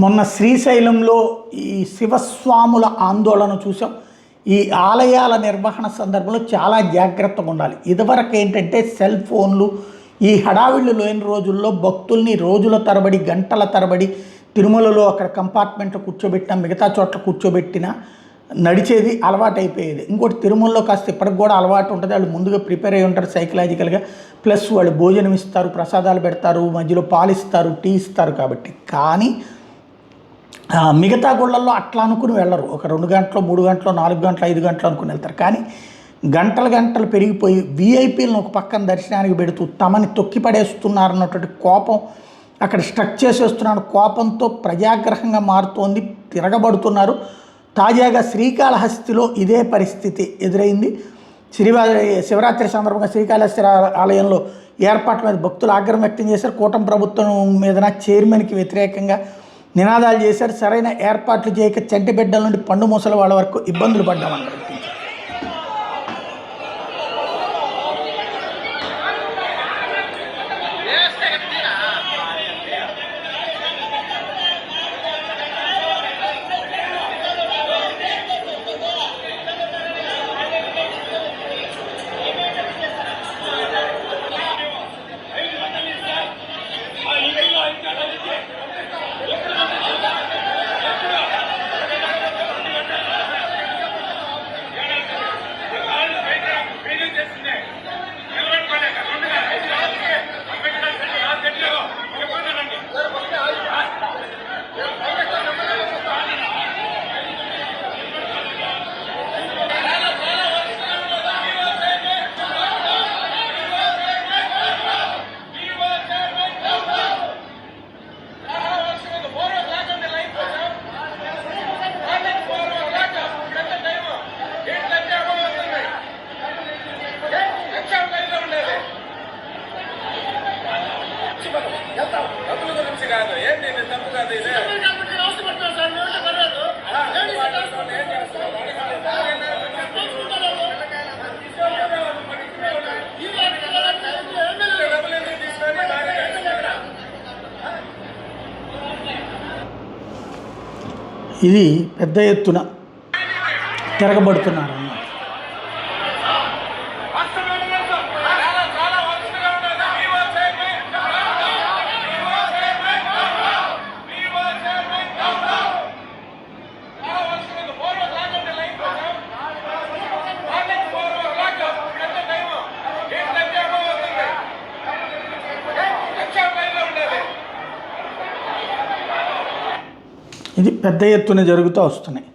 మొన్న శ్రీశైలంలో ఈ శివస్వాముల ఆందోళన చూసాం. ఈ ఆలయాల నిర్వహణ సందర్భంలో చాలా జాగ్రత్తగా ఉండాలి. ఇదివరకు ఏంటంటే సెల్ ఫోన్లు ఈ హడావిళ్ళు లేని రోజుల్లో భక్తుల్ని రోజుల తరబడి గంటల తరబడి తిరుమలలో అక్కడ కంపార్ట్మెంట్లో కూర్చోబెట్టినా మిగతా చోట్ల కూర్చోబెట్టినా నడిచేది అలవాటు అయిపోయేది. ఇంకోటి తిరుమలలో కాస్త ఇప్పటికి కూడా అలవాటు ఉంటుంది. వాళ్ళు ముందుగా ప్రిపేర్ అయ్యి ఉంటారు సైకలాజికల్గా. ప్లస్ వాళ్ళు భోజనం ఇస్తారు, ప్రసాదాలు పెడతారు, మధ్యలో పాలు ఇస్తారు, టీ ఇస్తారు కాబట్టి. కానీ మిగతా గుళ్ళల్లో అట్లా అనుకుని వెళ్ళరు. ఒక 2 గంటలు 3 గంటలు 4 గంటలు 5 గంటలు అనుకుని వెళ్తారు. కానీ గంటలు పెరిగిపోయి వీఐపీలను ఒక పక్కన దర్శనానికి పెడుతూ తమని తొక్కిపడేస్తున్నారన్నటువంటి కోపం, అక్కడ స్ట్రక్ చేసేస్తున్నాడు కోపంతో ప్రజాగ్రహంగా మారుతోంది, తిరగబడుతున్నారు. తాజాగా శ్రీకాళహస్తిలో ఇదే పరిస్థితి ఎదురైంది. శివరాత్రి సందర్భంగా శ్రీకాళహస్తి ఆలయంలో ఏర్పాట్ల మీద భక్తులు ఆగ్రహం వ్యక్తం చేశారు. కూటమి ప్రభుత్వం మీదన చైర్మన్కి వ్యతిరేకంగా నినాదాలు చేశారు. సరైన ఏర్పాట్లు చేయక చంటి బిడ్డల నుండి పండు ముసలి వాళ్ళ వరకు ఇబ్బందులు పడ్డామన్నారు. ఇది పెద్ద ఎత్తున తిరగబడుతున్నారు. ఇది పెద్ద ఎత్తున జరుగుతూ వస్తున్నాయి.